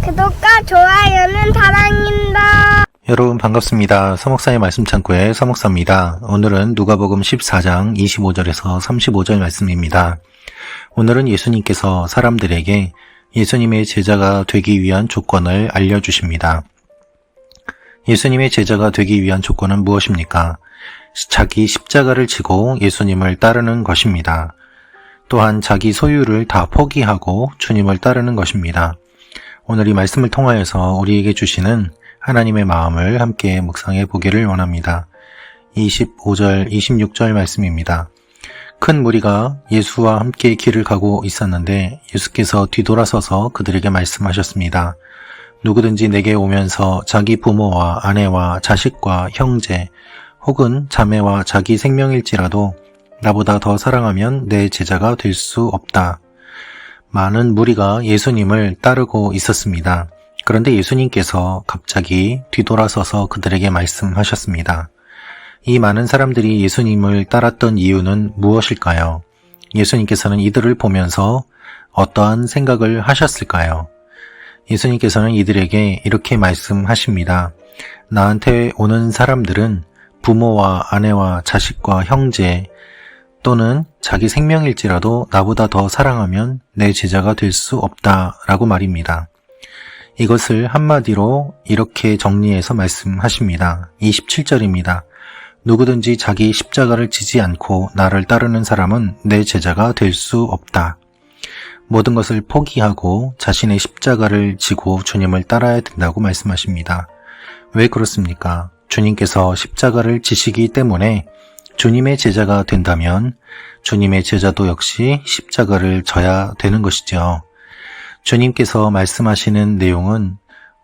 구독과 좋아요는 사랑입니다. 여러분 반갑습니다. 서목사의 말씀 창고의 서목사입니다. 오늘은 누가복음 14장 25절에서 35절 말씀입니다. 오늘은 예수님께서 사람들에게 예수님의 제자가 되기 위한 조건을 알려주십니다. 예수님의 제자가 되기 위한 조건은 무엇입니까? 자기 십자가를 지고 예수님을 따르는 것입니다. 또한 자기 소유를 다 포기하고 주님을 따르는 것입니다. 오늘 이 말씀을 통하여서 우리에게 주시는 하나님의 마음을 함께 묵상해 보기를 원합니다. 25절, 26절 말씀입니다. 큰 무리가 예수와 함께 길을 가고 있었는데 예수께서 뒤돌아서서 그들에게 말씀하셨습니다. 누구든지 내게 오면서 자기 부모와 아내와 자식과 형제 혹은 자매와 자기 생명일지라도 나보다 더 사랑하면 내 제자가 될 수 없다. 많은 무리가 예수님을 따르고 있었습니다. 그런데 예수님께서 갑자기 뒤돌아서서 그들에게 말씀하셨습니다. 이 많은 사람들이 예수님을 따랐던 이유는 무엇일까요? 예수님께서는 이들을 보면서 어떠한 생각을 하셨을까요? 예수님께서는 이들에게 이렇게 말씀하십니다. 나한테 오는 사람들은 부모와 아내와 자식과 형제 또는 자기 생명일지라도 나보다 더 사랑하면 내 제자가 될 수 없다라고 말입니다. 이것을 한마디로 이렇게 정리해서 말씀하십니다. 27절입니다. 누구든지 자기 십자가를 지지 않고 나를 따르는 사람은 내 제자가 될 수 없다. 모든 것을 포기하고 자신의 십자가를 지고 주님을 따라야 된다고 말씀하십니다. 왜 그렇습니까? 주님께서 십자가를 지시기 때문에 주님의 제자가 된다면 주님의 제자도 역시 십자가를 져야 되는 것이죠. 주님께서 말씀하시는 내용은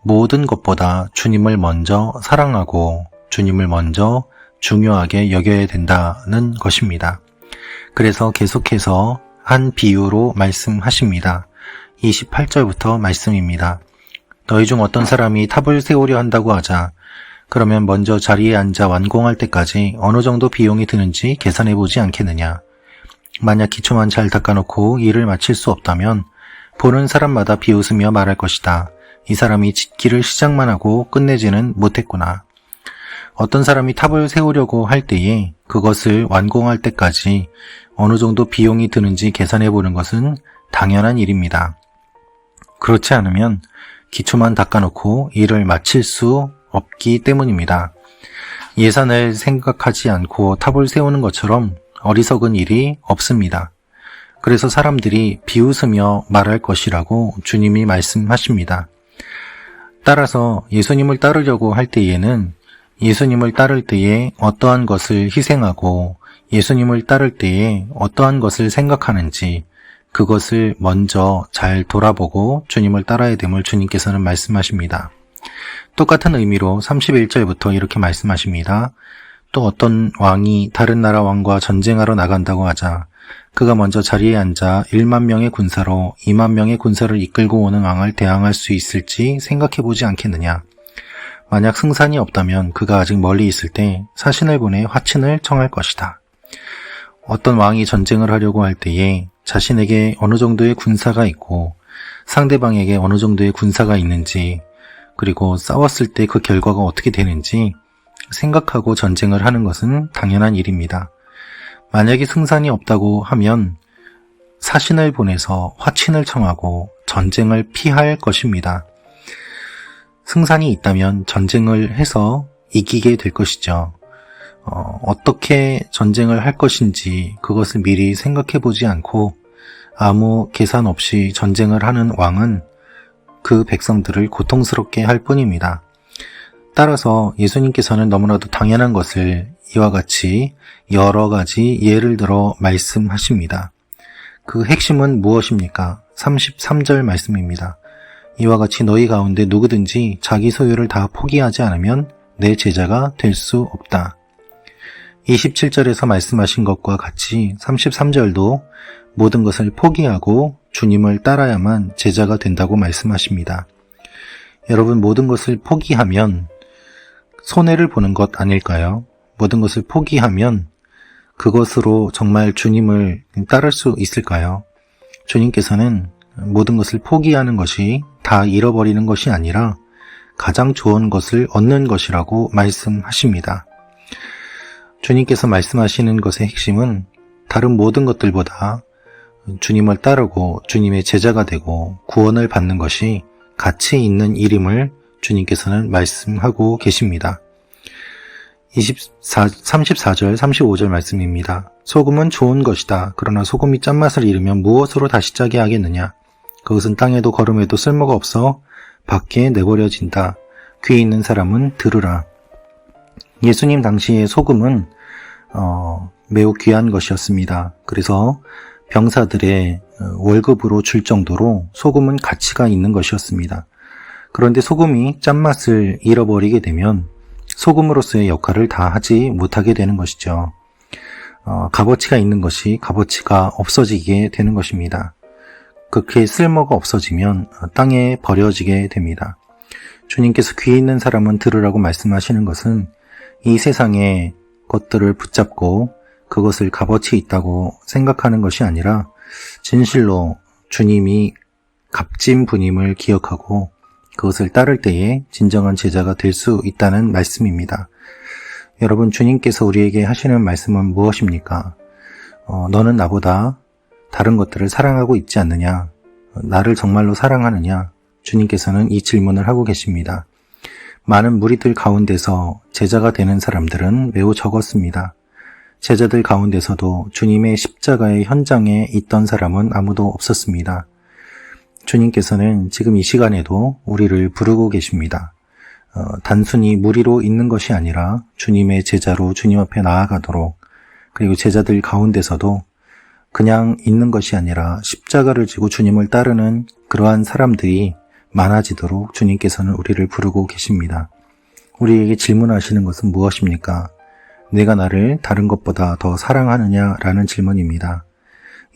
모든 것보다 주님을 먼저 사랑하고 주님을 먼저 중요하게 여겨야 된다는 것입니다. 그래서 계속해서 한 비유로 말씀하십니다. 28절부터 말씀입니다. 너희 중 어떤 사람이 탑을 세우려 한다고 하자. 그러면 먼저 자리에 앉아 완공할 때까지 어느 정도 비용이 드는지 계산해보지 않겠느냐. 만약 기초만 잘 닦아놓고 일을 마칠 수 없다면 보는 사람마다 비웃으며 말할 것이다. 이 사람이 짓기를 시작만 하고 끝내지는 못했구나. 어떤 사람이 탑을 세우려고 할 때에 그것을 완공할 때까지 어느 정도 비용이 드는지 계산해보는 것은 당연한 일입니다. 그렇지 않으면 기초만 닦아놓고 일을 마칠 수 없기 때문입니다. 예산을 생각하지 않고 탑을 세우는 것처럼 어리석은 일이 없습니다. 그래서 사람들이 비웃으며 말할 것이라고 주님이 말씀하십니다. 따라서 예수님을 따르려고 할 때에는 예수님을 따를 때에 어떠한 것을 희생하고 예수님을 따를 때에 어떠한 것을 생각하는지 그것을 먼저 잘 돌아보고 주님을 따라야 됨을 주님께서는 말씀하십니다. 똑같은 의미로 31절부터 이렇게 말씀하십니다. 또 어떤 왕이 다른 나라 왕과 전쟁하러 나간다고 하자. 그가 먼저 자리에 앉아 1만 명의 군사로 2만 명의 군사를 이끌고 오는 왕을 대항할 수 있을지 생각해보지 않겠느냐. 만약 승산이 없다면 그가 아직 멀리 있을 때 사신을 보내 화친을 청할 것이다. 어떤 왕이 전쟁을 하려고 할 때에 자신에게 어느 정도의 군사가 있고 상대방에게 어느 정도의 군사가 있는지 그리고 싸웠을 때 그 결과가 어떻게 되는지 생각하고 전쟁을 하는 것은 당연한 일입니다. 만약에 승산이 없다고 하면 사신을 보내서 화친을 청하고 전쟁을 피할 것입니다. 승산이 있다면 전쟁을 해서 이기게 될 것이죠. 어떻게 전쟁을 할 것인지 그것을 미리 생각해 보지 않고 아무 계산 없이 전쟁을 하는 왕은 그 백성들을 고통스럽게 할 뿐입니다. 따라서 예수님께서는 너무나도 당연한 것을 이와 같이 여러 가지 예를 들어 말씀하십니다. 그 핵심은 무엇입니까? 33절 말씀입니다. 이와 같이 너희 가운데 누구든지 자기 소유를 다 포기하지 않으면 내 제자가 될 수 없다. 27절에서 말씀하신 것과 같이 33절도 모든 것을 포기하고 주님을 따라야만 제자가 된다고 말씀하십니다. 여러분, 모든 것을 포기하면 손해를 보는 것 아닐까요? 모든 것을 포기하면 그것으로 정말 주님을 따를 수 있을까요? 주님께서는 모든 것을 포기하는 것이 다 잃어버리는 것이 아니라 가장 좋은 것을 얻는 것이라고 말씀하십니다. 주님께서 말씀하시는 것의 핵심은 다른 모든 것들보다 주님을 따르고 주님의 제자가 되고 구원을 받는 것이 가치 있는 일임을 주님께서는 말씀하고 계십니다. 34절, 35절 말씀입니다. 소금은 좋은 것이다. 그러나 소금이 짠맛을 잃으면 무엇으로 다시 짜게 하겠느냐? 그것은 땅에도 거름에도 쓸모가 없어 밖에 내버려진다. 귀 있는 사람은 들으라. 예수님 당시에 소금은 매우 귀한 것이었습니다. 그래서 병사들의 월급으로 줄 정도로 소금은 가치가 있는 것이었습니다. 그런데 소금이 짠맛을 잃어버리게 되면 소금으로서의 역할을 다 하지 못하게 되는 것이죠. 값어치가 있는 것이 값어치가 없어지게 되는 것입니다. 그렇게 쓸모가 없어지면 땅에 버려지게 됩니다. 주님께서 귀 있는 사람은 들으라고 말씀하시는 것은 이 세상의 것들을 붙잡고 그것을 값어치 있다고 생각하는 것이 아니라 진실로 주님이 값진 분임을 기억하고 그것을 따를 때에 진정한 제자가 될 수 있다는 말씀입니다. 여러분, 주님께서 우리에게 하시는 말씀은 무엇입니까? 너는 나보다 다른 것들을 사랑하고 있지 않느냐? 나를 정말로 사랑하느냐? 주님께서는 이 질문을 하고 계십니다. 많은 무리들 가운데서 제자가 되는 사람들은 매우 적었습니다. 제자들 가운데서도 주님의 십자가의 현장에 있던 사람은 아무도 없었습니다. 주님께서는 지금 이 시간에도 우리를 부르고 계십니다. 단순히 무리로 있는 것이 아니라 주님의 제자로 주님 앞에 나아가도록, 그리고 제자들 가운데서도 그냥 있는 것이 아니라 십자가를 지고 주님을 따르는 그러한 사람들이 많아지도록 주님께서는 우리를 부르고 계십니다. 우리에게 질문하시는 것은 무엇입니까? 내가 나를 다른 것보다 더 사랑하느냐라는 질문입니다.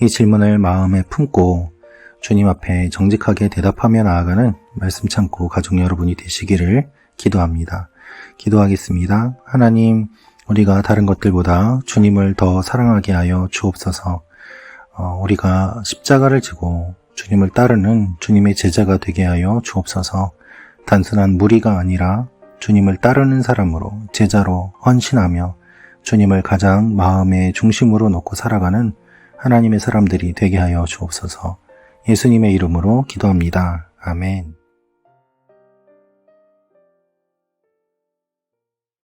이 질문을 마음에 품고 주님 앞에 정직하게 대답하며 나아가는 말씀 참고 가족 여러분이 되시기를 기도합니다. 기도하겠습니다. 하나님, 우리가 다른 것들보다 주님을 더 사랑하게 하여 주옵소서. 우리가 십자가를 지고 주님을 따르는 주님의 제자가 되게 하여 주옵소서. 단순한 무리가 아니라 주님을 따르는 사람으로, 제자로 헌신하며 주님을 가장 마음의 중심으로 놓고 살아가는 하나님의 사람들이 되게 하여 주옵소서. 예수님의 이름으로 기도합니다. 아멘.